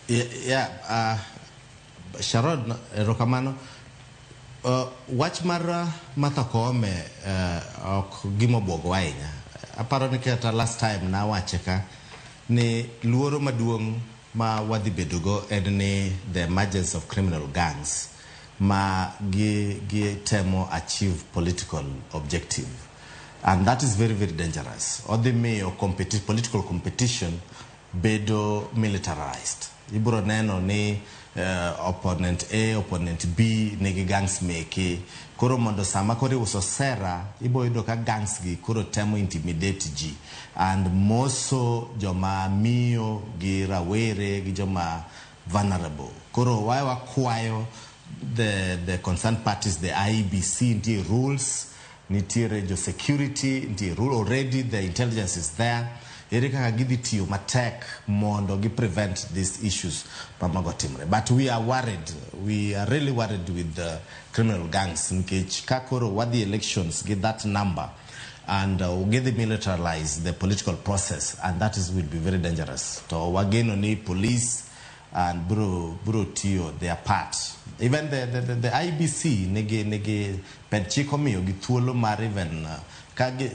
Yeah, Sharon Rokamano. Wach mar Martha Koome ok gima buogo ahinya. Aparo ni kata last time na wache ka ni luoro maduong' ma wadhi bedogo en ni the emergence of criminal gangs ma gi temo achieve political objective, and that is very, very dangerous. Odhi miyo political competition bedo militarized. Ibro neno ni opponent A, opponent B nigi gangs meki. Koro mondo sama kori uso sera, ibo yudo ka gangs gi koro temo intimidate ji. And moso joma miyo gi rawere gi joma vulnerable. Koro wakwayo the concerned parties, the IEBC, ntie rules, nitiere jo security, ntie rule already, the intelligence is there. Erika gidhi tiyo matek mondo gi prevent these issues pamagotimre. But we are worried. We are really worried with the criminal gangs. Nkech kakoro what the elections get that number and get the militarize the political process, and that will be very dangerous. So wageno ni police and bro tiyo their part. Even the IBC nege penchiko miyo gi thuolo mar even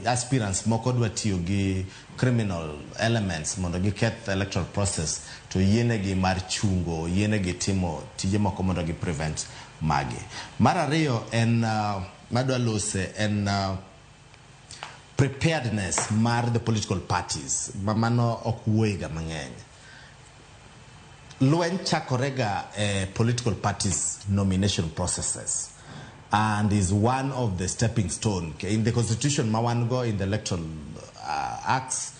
aspirants moko dwa tiyo gi criminal elements mondo gi keth the electoral process to yienegi mar chungo, yienegi timo tije moko mondo gi prevent magi. Mar ariyo en madwa lose en preparedness mar the political parties. Mano ok wuoyiga mang'eny. Lweny chakorega political parties nomination processes, and is one of the stepping stone in the constitution mawango in the electoral acts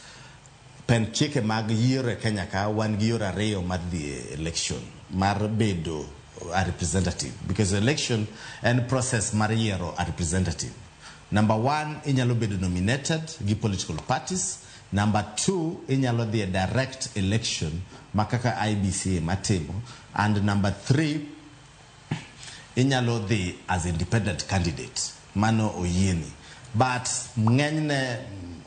pen chike mag yiero Kenya ka wan gi yore ariyo mar the election mar bedo a representative, because election and process mar yiero a representative. Number one, inyalo bedo nominated gi political parties. Number two, inyalo the direct election makaka IBC matimo. And number three, inyalo the as independent candidate mano oyieni. But ng'enyne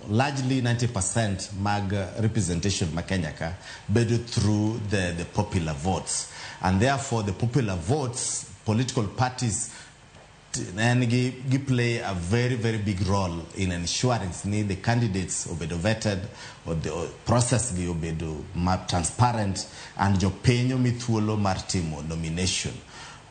largely 90% mag representation ma Kenya ka bedo through the popular votes, and therefore the popular votes, political parties and play a very, very big role in ensuring the candidates obedo vetted or the process obedo transparent and jo penyo mithuolo martimo nomination.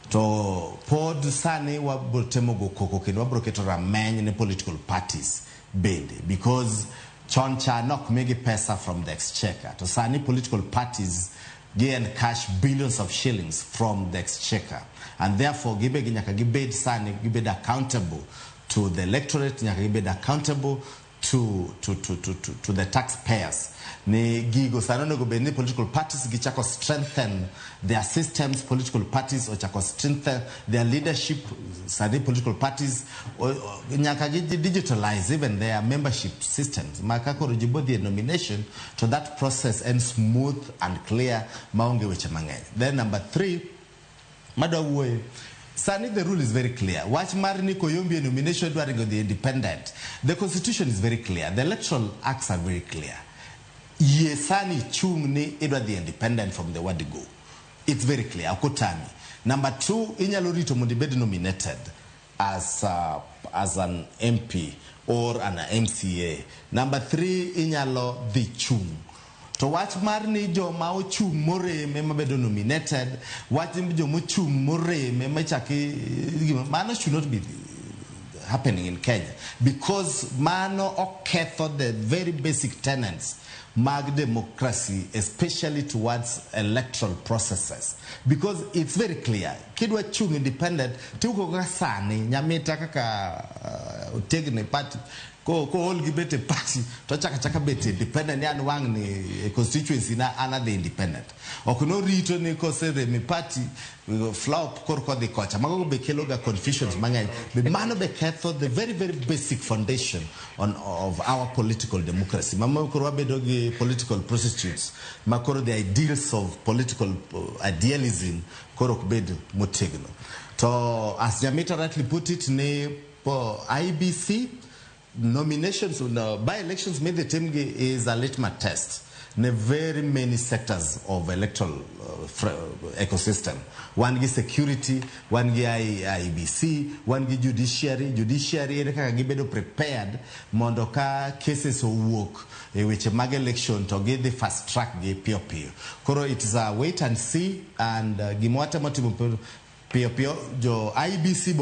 To pod sani wabotemo go koko kendo wabroketo rameny ne political parties bende, because choncha nok megi pesa from the exchequer. To sani political parties gain cash billions of shillings from the exchequer, and therefore gibed sani gibed accountable to the electorate, gibed accountable to the taxpayers. Ni gigo sanono go beni political parties gichako strengthen their systems, political parties or chako strengthen their leadership. Sani political parties nyaka digitalize even their membership systems. Makako rujibo the nomination to that process and smooth and clear maonge weche mang'eny. Then number three, madawuoye Sani, the rule is very clear. Watch Marini Koyombi nomination during the independent. The constitution is very clear. The electoral acts are very clear. Yesani chung ni edwa the independent from the word go. It's very clear. Akutami. Number two, inyalori to mundibedi nominated as an MP or an MCA. Number three, inyalo the chung. To watch Marni jo mao chung more me mabedo nominated, watch jo mo chung more me machaki mano should not be happening in Kenya, because mano oketho the very basic tenets mag democracy, especially towards electoral processes, because it's very clear kidwa chung independent tuko kasani nyamita kaka utegne party ko all gibete party to chaka bete dependent yan wang ni constituency na another independent okuno rito ni ko sere mi party flop korko de kocha mago be keloga confusions mangany be mano be ketho the very, very basic foundation of our political democracy. Mama ko bedo gi political prostitutes makoro the ideals of political idealism koro bedo motegno to as Jamita rightly put it ne IBC nominations by elections made the team is a litmus test. ne very many sectors of electoral ecosystem. One gi security, one gi IBC, one gi judiciary. Judiciary ene kaka gibedo prepared mondo ka cases owuok e weche mag election to gi the fast track gi pio pio. Koro it is a wait and see, and gimwata matimo pio pio jo IBC